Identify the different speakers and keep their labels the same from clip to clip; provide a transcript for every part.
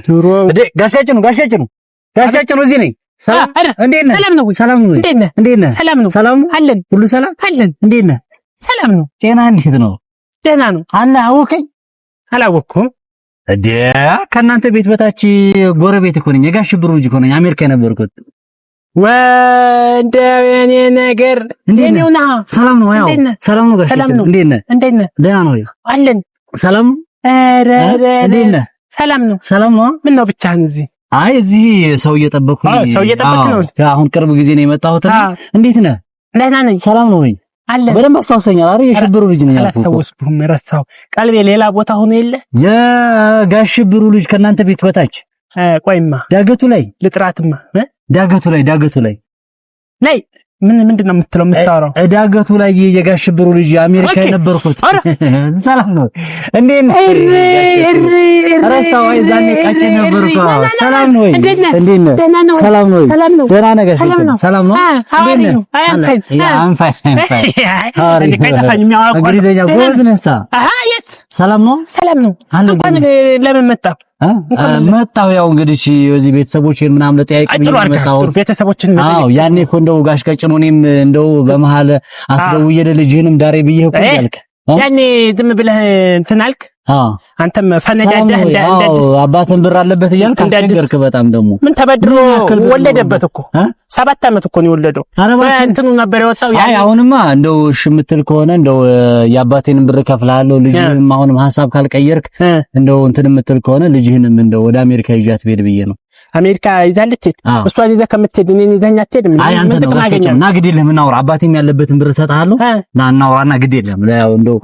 Speaker 1: ኑሮ ጋሻችን እዚህ ነኝ። ሰላም እንዴት ነህ? ሰላም ነው። እንዴት ነህ? ሰላም አለን። ሁሉ ሰላም አለን። እንዴት ነህ? ሰላም ነው። ጤና እንዴት ነው? ደህና ነው። አወቀኝ? አላወቅኩም። ከእናንተ ቤት በታች ጎረቤት እኮ ነኝ። የጋሽ ብሩ ልጅ እኮ ነኝ። አሜሪካ የነበርኩት ወንደው የኔ ነገር እንዴት ነው? ሰላም ነው። ያው ሰላም ነው። ጋሻችን እንዴት ነህ? ደህና ነው አለን። ሰላም እንዴት ነህ? ሰላም ነው። ምን ነው ብቻህን እዚህ? አይ እዚህ ሰው እየጠበቅኩኝ ነው። አሁን ቅርብ ጊዜ ነው የመጣሁት። እንዴት ነህ? ደህና ነኝ። ሰላም ነው ወይ? አለ በደንብ አስታውሰኛል። አረ የሽብሩ ልጅ ነኝ ያልኩህ። አላስታውስኩም፣ ረሳሁ። ቀልቤ ሌላ ቦታ ሆኖ የለ የጋሽ ሽብሩ ልጅ ከእናንተ ቤት በታች ቆይማ ዳገቱ ላይ ልጥራትማ ዳገቱ ላይ ምንድነው የምታወራው? ዳገቱ ላይ የጋሽ ሽብሩ ልጅ አሜሪካ የነበርኩት። ሰላም ነው እንዴት ነህ? ረሳሁ። አይ ዛኔ ቃጭ ነበርኩ። ሰላም ነው ወይ? እንዴት ነህ? ሰላም ነው። ደህና ነገር ሰላም ነው። እንዴት ነህ? እንግሊዘኛ ጎበዝ ነህ። ሰላም ነው። እንኳን ለምን መጣሁ? ያው እንግዲህ እዚህ ቤተሰቦችን ምናምን ለጠያይቅ መጣሁ። ቤተሰቦችን ያኔ እኮ እንደው ጋሽ ቀጭኑ እኔም እንደው በመሃል አስደውዬ ልጅህንም ዳሬ ብዬ እኮ ያልክ ያኔ ዝም ብለህ እንትን አልክ። አንተም ፈነዳደህ አባትን ብር አለበት እያልክ አስቸገርክ። በጣም ደግሞ ምን ተበድሮ ወለደበት እኮ 7 ዓመት እኮ ነው የወለደው። እንትኑ ነበር የወጣው። አይ አሁንማ እንደው እሺ የምትል ከሆነ እንደው የአባቴን ብር ከፍላለሁ፣ ልጅህንም አሁንም ሐሳብ ካልቀየርክ እንደው እንትን የምትል ከሆነ ልጅህንም እንደው ወደ አሜሪካ ይዣት ብሄድ ብዬ ነው። አሜሪካ ይዛለች። እሷን ይዘህ ከምትሄድ እኔን ይዘኸኝ አትሄድም? ምን ጥቅም አገኛለሁ? እና ግድ የለህም እናውራ። አባቴም ያለበትን ብር እሰጥሃለሁ። ና እናውራና ግድ የለህም። ያው እንደው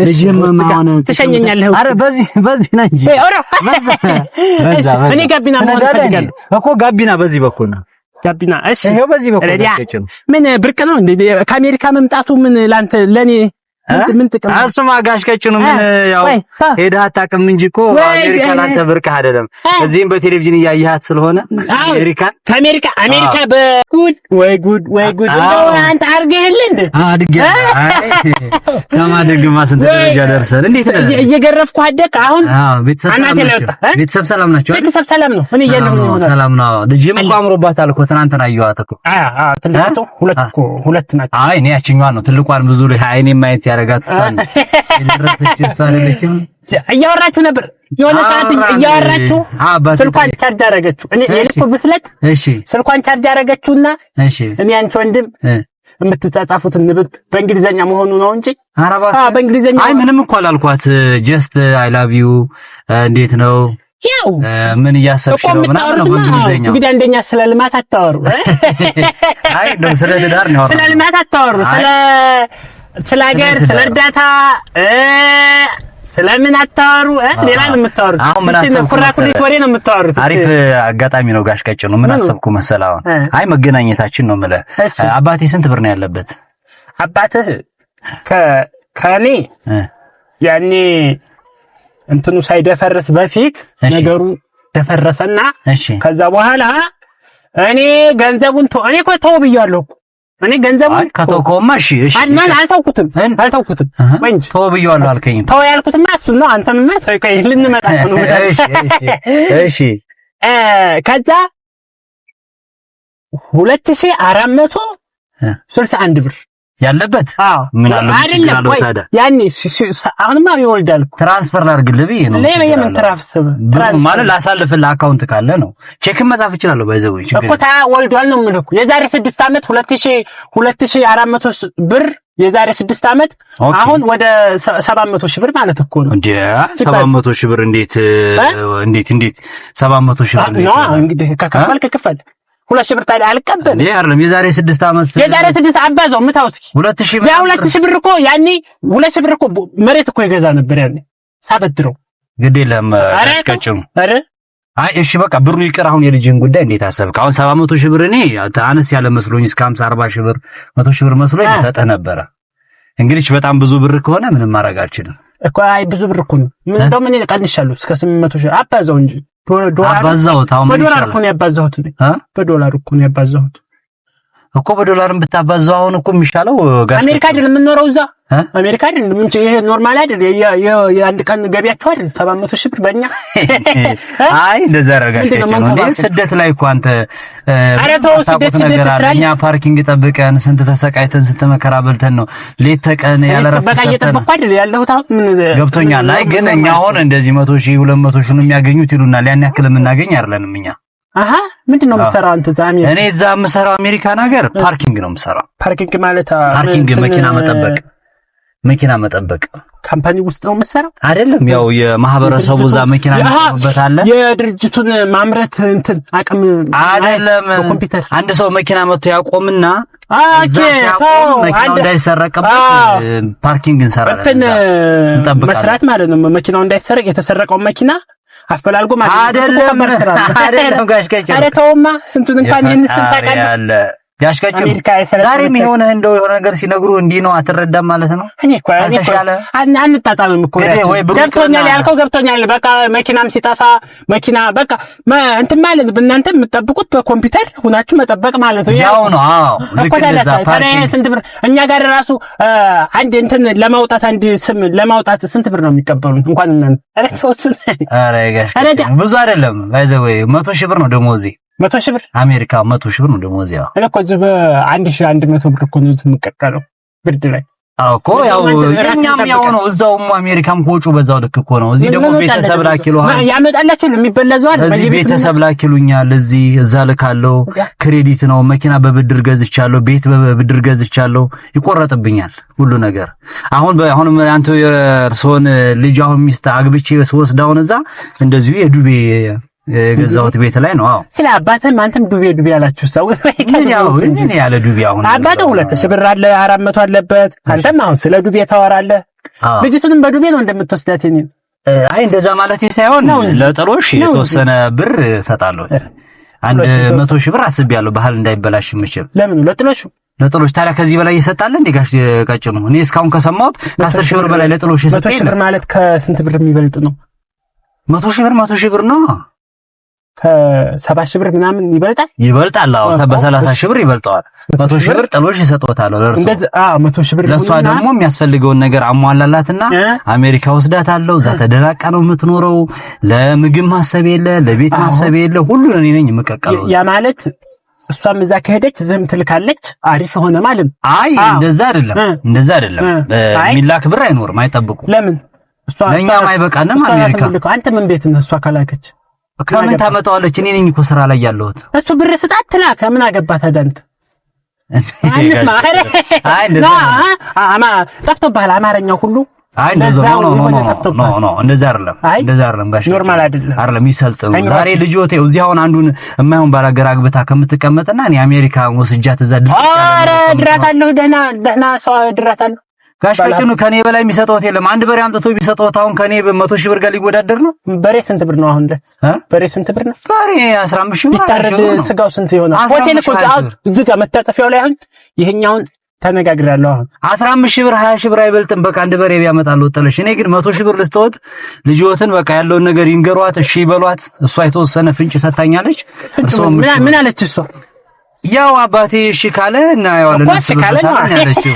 Speaker 1: ልጅህም ማሆነ ትሸኘኛለህ። አረ በዚህ ና እንጂ እኔ ጋቢና መሆን እፈልጋለሁ እኮ። ጋቢና በዚህ በኩል ነው። ጋቢና እሺ፣ ይሄው በዚህ በኩል ነው። ምን ብርቅ ነው እንዴ ከአሜሪካ መምጣቱ? ምን ላንተ ለኔ ምን ጥቅም? እሱማ ጋሽ ቀጭኑ ምን ያው ሄደህ አታውቅም እንጂ እኮ አሜሪካ ላንተ ብርቅ አይደለም። እዚህም በቴሌቪዥን እያየሃት ስለሆነ አሜሪካ በጉድ ወይ ጉድ እንደው አንተ አድርገህልህ እንዴ? ከማደግማ ስንት ደረጃ ደርሰን እንዴት ነው እየገረፍኩ አደክ? አሁን ቤተሰብ ሰላም ናቸው? ቤተሰብ ሰላም ነው። እኔ እያለሁ ነው ሰላም ነው። ልጅም እኮ አምሮባታል እኮ ትናንትና አየኋት እኮ። ትልቁ ሁለት ናቸው። አይ እኔ ያችኛዋን ነው ትልቋን ብዙ አይኔ ማየት ያረጋት ሳን እያወራችሁ ነበር የሆነ ሰዓት እያወራችሁ ስልኳን ቻርጅ አደረገችው። እኔ የልኩ ብስለት ስልኳን ቻርጅ አደረገችውና እኔ አንቺ ወንድም የምትጻጻፉት ንብብ በእንግሊዘኛ መሆኑ ነው እንጂ በእንግሊዘኛ አይ ምንም እኮ አላልኳት። ጀስት አይ ላቭ ዩ እንዴት ነው ያው ምን እያሰብሽ ነው ምናምን ነው በእንግሊዘኛ። እንግዲህ አንደኛ ስለ ልማት አታወሩ። አይ ነው ስለ ልዳር ነው። ስለ ልማት አታወሩ። ስለ ሀገር ስለ እርዳታ ስለምን አታወሩ? ሌላ ነው የምታወሩት። አሁን ምን አሰብኩ ኩራኩሊት ወሬ ነው የምታወሩት። አሪፍ አጋጣሚ ነው ጋሽ ቀጭኑ። ምን አሰብኩ መሰለህ? አሁን አይ መገናኘታችን ነው የምልህ። አባቴ ስንት ብር ነው ያለበት? አባትህ ከኔ ያኔ እንትኑ ሳይደፈርስ በፊት ነገሩ ተፈረሰና ከዛ በኋላ እኔ ገንዘቡን እኔ እኮ ተው ብያለሁ እኮ እኔ ገንዘቡን ከተውከውማ እሺ አልተውኩትም ወንጅ ተው ብያለሁ አልከኝ። ተው ያልኩትማ እሱ ነው። አንተምማ ተውከኝ ልንመጣ ነው። እሺ ከዛ 2461 ብር ያለበት ምን አለ ያኔ አሁንማ ይወልዳል። ትራንስፈር ላድርግልህ ብዬ ነው። ለምን ትራንስፈር ማለት ላሳልፍልህ አካውንት ካለ ነው። ቼክም መጻፍ እችላለሁ። ባይዘው እኮ ወልዷል ነው የምልህ። የዛሬ 6 ዓመት 2400 ብር የዛሬ 6 ዓመት አሁን ወደ 700 ሺህ ብር ማለት እኮ ነው እንዴ? 700 ሺህ ብር እንዴት 700 ሺህ ብር ነው እንግዲህ ከከፈልክ ክፈል። 2000 ብር ታዲያ አልቀበል እንዴ? አይደለም የዛሬ 6 ዓመት የዛሬ 6 አባዛው ምታውት 2000 ብር 2000 ብር እኮ ያኔ 2000 ብር እኮ መሬት እኮ ይገዛ ነበር ያኔ ሳበድረው። ግድ የለም አስቀጭም። አረ አይ እሺ በቃ ብሩ ይቀር። አሁን የልጅን ጉዳይ እንዴት አሰብክ? አሁን 700 ሺህ ብር እኔ አነስ ያለ መስሎኝ እስከ 50 40 ሺህ ብር 100 ሺህ ብር መስሎኝ ሰጠህ ነበረ። እንግዲህ በጣም ብዙ ብር ከሆነ ምንም ማድረግ አልችልም እኮ። አይ ብዙ ብር እኮ ነው። ምን እንደው ምን ቀንሻለሁ እስከ 800 ሺህ አባዛው እንጂ ዶላር አባዛሁት። አሁን በዶላር እኮ ነው ያባዛሁት። በዶላር እኮ ነው ያባዛሁት። እኮ በዶላርም ብታባዛው አሁን እኮ የሚሻለው
Speaker 2: አሜሪካ አይደል የምንኖረው እዛ አሜሪካ አይደል ይሄ ኖርማል አይደል የአንድ ቀን ገቢያቸው አይደል 700 ሺህ ብር በእኛ
Speaker 1: አይ እንደዛ አደረጋችሁ ነው እንዴ ስደት ላይ እኮ አንተ
Speaker 2: አረተው ስደት
Speaker 1: እኛ ፓርኪንግ ጠብቀን ስንት ተሰቃይተን ስንት መከራ በልተን ነው ሌት ተቀን ያለረፈ
Speaker 2: በቃ እየጠበቅኩ አይደል ያለሁት አሁን ምን
Speaker 1: ገብቶኛል አይ ግን እኛ አሁን እንደዚህ 100 ሺህ 200 ሺህ ነው የሚያገኙት ይሉናል ያን ያክል የምናገኝ አይደለንም እኛ
Speaker 2: ምንድነው የምሰራው አንተ ዛሜ
Speaker 1: እኔ እዛ የምሰራው አሜሪካን ሀገር ፓርኪንግ ነው የምሰራው
Speaker 2: ፓርኪንግ ማለት
Speaker 1: ፓርኪንግ መኪና መጠበቅ
Speaker 2: ካምፓኒ ውስጥ ነው የምሰራው
Speaker 1: አይደለም ያው የማህበረሰቡ ዛ መኪና የሚጠብበት አለ
Speaker 2: የድርጅቱን ማምረት እንትን አቅም
Speaker 1: አይደለም
Speaker 2: ኮምፒውተር
Speaker 1: አንድ ሰው መኪና መጥቶ ያቆምና መኪናው እንዳይሰረቅበት ፓርኪንግ እንሰራለን
Speaker 2: መስራት ማለት ነው መኪናው እንዳይሰረቅ የተሰረቀው መኪና አፈላልጎ ማለት
Speaker 1: አይደለም ጋሽ ከጨ
Speaker 2: አረ ተውማ ስንቱን እንኳን ይንስንታቃለ
Speaker 1: ጋሽ ከጨ ዛሬም የሆነ እንደው የሆነ ነገር ሲነግሩ እንዲህ ነው አትረዳም ማለት ነው
Speaker 2: እኔ እኮ አንጣጣምም እኮ ገብቶኛል ያልከው ገብቶኛል በቃ መኪናም ሲጠፋ መኪና በቃ እንትን ማለት እናንተ የምትጠብቁት በኮምፒውተር ሁናችሁ መጠበቅ ማለት ነው
Speaker 1: ያው ነው አዎ ልክ እንደዛ ፓርኪንግ
Speaker 2: ስንት ብር እኛ ጋር ራሱ አንድ እንትን ለማውጣት አንድ ስም ለማውጣት ስንት ብር ነው የሚቀበሉት እንኳን እናንተ አረ ተወስነ
Speaker 1: አረ ጋሽ ብዙ አይደለም ባይዘው 100 ሺህ ብር ነው ደሞዜ
Speaker 2: 100 ሺህ ብር
Speaker 1: አሜሪካ 100 ሺህ ብር ነው ደሞዝ ያው
Speaker 2: እኔ እኮ በ1100 ብር እኮ ነው የምቀቀለው ብርድ ላይ
Speaker 1: አዎ እኮ ያው እኛም ያው ነው እዛውም አሜሪካም ኮጩ በዛው ልክ እኮ ነው እዚህ ደግሞ ቤተሰብ ላኪሉ
Speaker 2: ያመጣላችሁ የሚበለዘው አይደል
Speaker 1: እዚህ ቤተሰብ ላኪሉኛል እዚህ እዛ ልካለው ክሬዲት ነው መኪና በብድር ገዝቻለሁ ቤት በብድር ገዝቻለሁ ይቆረጥብኛል ሁሉ ነገር አሁን አንተ የርሶን ልጅ አሁን ሚስት አግብቼ ወስዳውን እዛ እንደዚሁ የዱቤ የገዛሁት ቤት ላይ ነው አዎ
Speaker 2: ስለ አባትም አንተም ዱቤ ያላችሁ ሰው
Speaker 1: ምን ያለ ዱቤ አሁን
Speaker 2: አባቱ 200 ብር አለ 400 አለበት አንተም አሁን ስለ ዱቤ ታወራለህ ልጅቱንም በዱቤ ነው እንደምትወስዳት እኔ
Speaker 1: አይ እንደዛ ማለት ሳይሆን ለጥሎሽ የተወሰነ ብር ሰጣለሁ አንድ 100 ሺህ ብር አስቤያለሁ ባህል እንዳይበላሽ ምችል
Speaker 2: ለምን ለጥሎሽ
Speaker 1: ታዲያ ከዚህ በላይ ይሰጣል እንዴ ጋሽ ቀጭኑ እኔ እስካሁን ከሰማሁት ከ10 ሺህ ብር በላይ ለጥሎሽ ይሰጣል
Speaker 2: 100 ሺህ ብር ማለት ከስንት ብር የሚበልጥ ነው
Speaker 1: 100 ሺህ ብር ነው
Speaker 2: ከ70 ሺህ ብር ምናምን
Speaker 1: ይበልጣል አዎ በ30 ሺህ ብር ይበልጣል 100 ሺህ ብር ጥሎሽ ይሰጣታል ለርሱ
Speaker 2: እንደዚህ 100 ሺህ ብር
Speaker 1: ለሷ ደግሞ የሚያስፈልገውን ነገር አሟላላትና አሜሪካ ወስዳታለሁ እዛ ተደላቃ ነው የምትኖረው ለምግብ ማሰብ የለ ለቤት ማሰብ የለ ሁሉን እኔ ነኝ የምቀቀለው
Speaker 2: ያ ማለት እሷም እዛ ከሄደች ዝም ትልካለች አሪፍ ሆነ ማለት
Speaker 1: አይ እንደዛ አይደለም ሚላክ ብር አይኖርም አይጠብቁ
Speaker 2: ለምን
Speaker 1: እሷ ለኛም አይበቃንም አሜሪካ
Speaker 2: አንተ ምን ቤት ነው እሷ ካላከች
Speaker 1: ከምን ታመጣዋለች እኔ ነኝ እኮ ስራ ላይ ያለሁት
Speaker 2: እሱ ብር ስጣት ትላከ ምን አገባት አዳንት ጠፍቶብሃል አማርኛው ሁሉ
Speaker 1: አይ እንደዛ ነው እንደዛ አይደለም ጋሽ
Speaker 2: ኖርማል አይደለም
Speaker 1: ይሰልጥም ዛሬ ልጆቴ እዚህ አሁን አንዱን የማይሆን ባላገር አግብታ ከምትቀመጥና እኔ አሜሪካ ወስጃት እዛ
Speaker 2: ድራታለሁ ደህና ሰው ድራታለሁ
Speaker 1: ጋሽ ከጭኑ ከኔ በላይ የሚሰጠው የለም አንድ በሬ አምጥቶ ቢሰጠው አሁን ከኔ በ100 ሺህ ብር ጋር ሊወዳደር ነው
Speaker 2: በሬ ስንት ብር ነው አሁን በሬ ስንት ብር ነው
Speaker 1: በሬ 15 ሺህ ብር
Speaker 2: ይታረድ ስጋው ስንት ይሆናል ሆቴል እኮ እዚህ ጋር መታጠፊያው ላይ አሁን ይሄኛውን ተነጋግሬያለሁ አሁን
Speaker 1: 15 ሺህ ብር 20 ሺህ ብር አይበልጥም በቃ አንድ በሬ ቢያመጣለው ጥለሽ እኔ ግን 100 ሺህ ብር ልስጥዎት ልጅዎትን በቃ ያለውን ነገር ይንገሯት እሺ ይበሏት እሷ የተወሰነ ፍንጭ ሰጣኛለች
Speaker 2: ምን አለች እሷ
Speaker 1: ያው አባቴ እሺ ካለ እና ያዋለን
Speaker 2: እሺ ካለ ነው ያለችው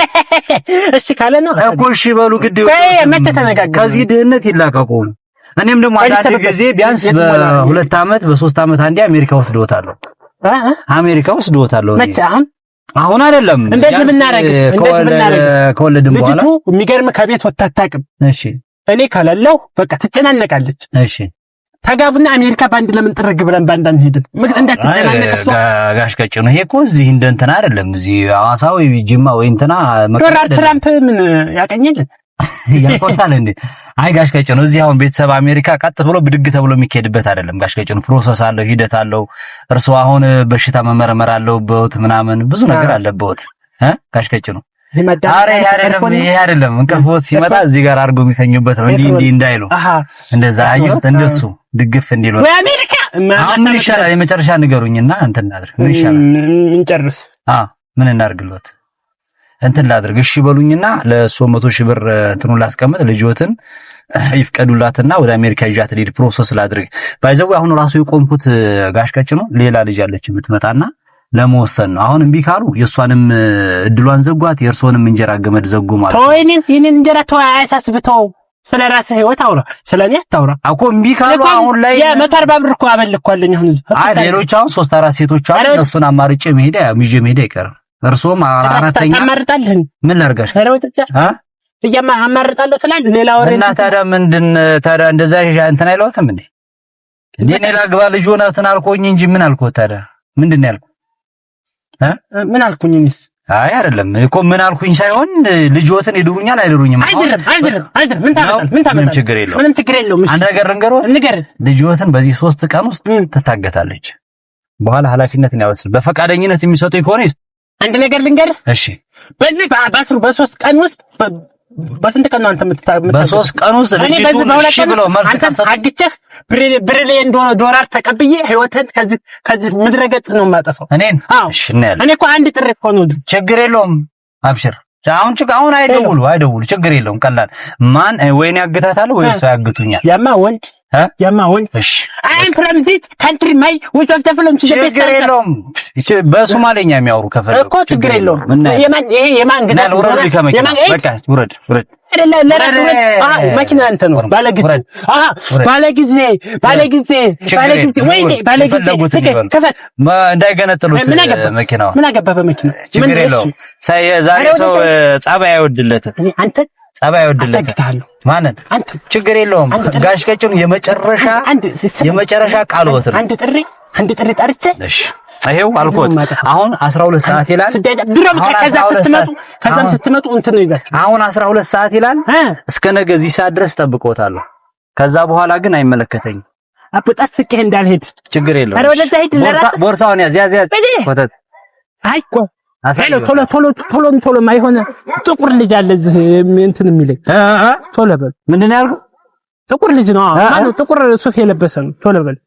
Speaker 2: እሺ ካለ ነው
Speaker 1: እኮ እሺ በሉ ግድ ከዚህ ድህነት ይላቀቁ እኔም ደግሞ አንድ ጊዜ ቢያንስ በ2 አመት በ3 አመት አንዴ አሜሪካ ወስዶታለሁ
Speaker 2: መቼ
Speaker 1: አሁን አይደለም
Speaker 2: እንደዚህ ብናረግስ
Speaker 1: ከወለድን በኋላ
Speaker 2: ልጅቱ የሚገርም ከቤት ወጣ አታውቅም
Speaker 1: እሺ
Speaker 2: እኔ ካላለው በቃ ትጨናነቃለች
Speaker 1: እሺ
Speaker 2: ታጋብና አሜሪካ ባንድ ለምን ጥርግ ብለን ባንዳን ሄድን እንዳትጨናነቅስ
Speaker 1: ጋሽ ከጭኑ ይሄ እኮ እዚህ እንደንተና አይደለም እዚህ ሐዋሳ ወይ ጅማ ወይ እንተና
Speaker 2: ዶናልድ ትራምፕ ምን ያቀኘል
Speaker 1: ያቆርታል እንዴ አይ ጋሽ ከጭኑ እዚህ አሁን ቤተሰብ አሜሪካ ቀጥ ብሎ ብድግ ተብሎ የሚካሄድበት አይደለም ጋሽ ከጭኑ ፕሮሰስ አለው ሂደት አለው እርሱ አሁን በሽታ መመርመር አለበት ምናምን ብዙ ነገር አለበት ጋሽ ከጭኑ አሬ አይደለም እንቅልፎት ሲመጣ እዚህ ጋር አርጎ የሚተኙበት ነው እንዲህ እንዳይሉ እንደዛ አየሁት እንደሱ ድግፍ እንዲሉ
Speaker 2: ወይ አሜሪካ
Speaker 1: ምን ይሻላል የመጨረሻ ንገሩኝና እንትን እናድርግ ምን ይሻላል
Speaker 2: እንጨርስ
Speaker 1: ምን እናድርግሎት እንትን ላድርግ እሺ በሉኝና ለእሱ 100 ሺህ ብር እንትኑን ላስቀምጥ ልጅዎትን ይፍቀዱላትና ወደ አሜሪካ ይዣት ልሂድ ፕሮሰስ ላድርግ ባይዘው አሁን ራሱ የቆምኩት ጋሽ ከጭኑ ሌላ ልጅ አለች የምትመጣና ለመወሰን ነው። አሁን እምቢ ካሉ የእሷንም እድሏን ዘጓት፣ የእርሶንም እንጀራ ገመድ ዘጉ ማለት ነው።
Speaker 2: ተወይኔን ይሄንን እንጀራ ተው፣ አያሳስብተው። ስለራስህ ህይወት አውራ፣ ስለኔ አታውራ እኮ።
Speaker 1: እምቢ ካሉ አሁን ላይ
Speaker 2: የ140 ብር እኮ አበልኳለኝ። አሁን
Speaker 1: አይ ሌሎች አሁን 3-4 ሴቶች አሉ። እነሱን አማርጬ መሄድ አይቀርም። እርሶም አራተኛ ታማርጣለህ። ምን ላርጋሽ? እያማ አማርጣለሁ ትላለህ። ሌላ ወሬ እና ታዲያ እንደዛ እንትን አይለውትም እንዴ? እኔ ላግባ ልጅ ሆነትን አልኮኝ እንጂ ምን አልኩት ታዲያ? ምንድን ነው ያልኩት?
Speaker 2: ምን አልኩኝስ?
Speaker 1: አይ አይደለም እኮ ምን አልኩኝ ሳይሆን ልጅዎትን ይድሩኛል አይድሩኝም?
Speaker 2: አይደለም። ምን ታመጣለህ? ምንም ችግር የለውም።
Speaker 1: አንድ ነገር ንገር። ልጅዎትን በዚህ 3 ቀን ውስጥ ትታገታለች። በኋላ ኃላፊነትን ያወስድ። በፈቃደኝነት የሚሰጡኝ ከሆነ
Speaker 2: አንድ ነገር ልንገርህ።
Speaker 1: እሺ
Speaker 2: በዚህ በ3 ቀን ውስጥ በስንት ቀን ነው አንተ
Speaker 1: በ3 ቀን ውስጥ ልጅቱ እሺ ብሎ መልስ ካንተ
Speaker 2: አግጨህ ብሬን ዶላር ተቀብዬ ህይወትን ከዚህ ምድረገጽ ነው የማጠፋው።
Speaker 1: እኔን
Speaker 2: እሺ እኔ እኮ አንድ ጥሪ እኮ ነው።
Speaker 1: ችግር የለውም አብሽር። አሁን አይደውሉ ችግር የለውም። ቀላል ማን ወይኔ ያግታታል ወይ እሱ ያግቱኛል።
Speaker 2: ያማ ወንድ እሺ አይ ፍሮም ዚስ ካንትሪ ማይ ዊች ኦፍ ዘ ፍሮም
Speaker 1: ችግር የለውም። በሶማሌኛ የሚያወሩ ከፈለኩ
Speaker 2: እኮ ችግር የለውም። የማን ግዛት
Speaker 1: በቃ ውረድ
Speaker 2: መኪና አንተ ነው ባለጊዜ ወይኔ ባለጊዜ
Speaker 1: እንዳይገነጥሉት መኪናው
Speaker 2: ምን አገባ በመኪና
Speaker 1: ችግር የለውም። ዛሬ ሰው ጸባይ አይወድለትም።
Speaker 2: አንተ
Speaker 1: ጸባይ አይወድለትም። ማንን አንተ ችግር የለውም። ጋሽ ቀጭኑ የመጨረሻ ቃልዎት ነው።
Speaker 2: አንድ ጥሪ ጠርቼ
Speaker 1: እሺ ይሄው አልፎት አሁን 12 ሰዓት ይላል።
Speaker 2: ድሮም ከዛም ስትመጡ እንትን ነው ይዛችሁ
Speaker 1: አሁን 12 ሰዓት ይላል። እስከ ነገ እዚህ ሰዓት ድረስ ጠብቆታለሁ። ከዛ በኋላ ግን አይመለከተኝም።
Speaker 2: አጥጣስ ስቄህ እንዳልሄድ
Speaker 1: ችግር የለውም።
Speaker 2: አረ ወደዛ ሄድ።
Speaker 1: ቦርሳውን ያዝ ወተት
Speaker 2: አይኮ ቶሎ ማይሆነ ጥቁር ልጅ አለ እዚህ እንትን የሚለኝ ቶሎ በል።
Speaker 1: ምንድን ነው ያልከው?
Speaker 2: ጥቁር ልጅ ነው ማለት ጥቁር ሱፍ የለበሰ ነው። ቶሎ በል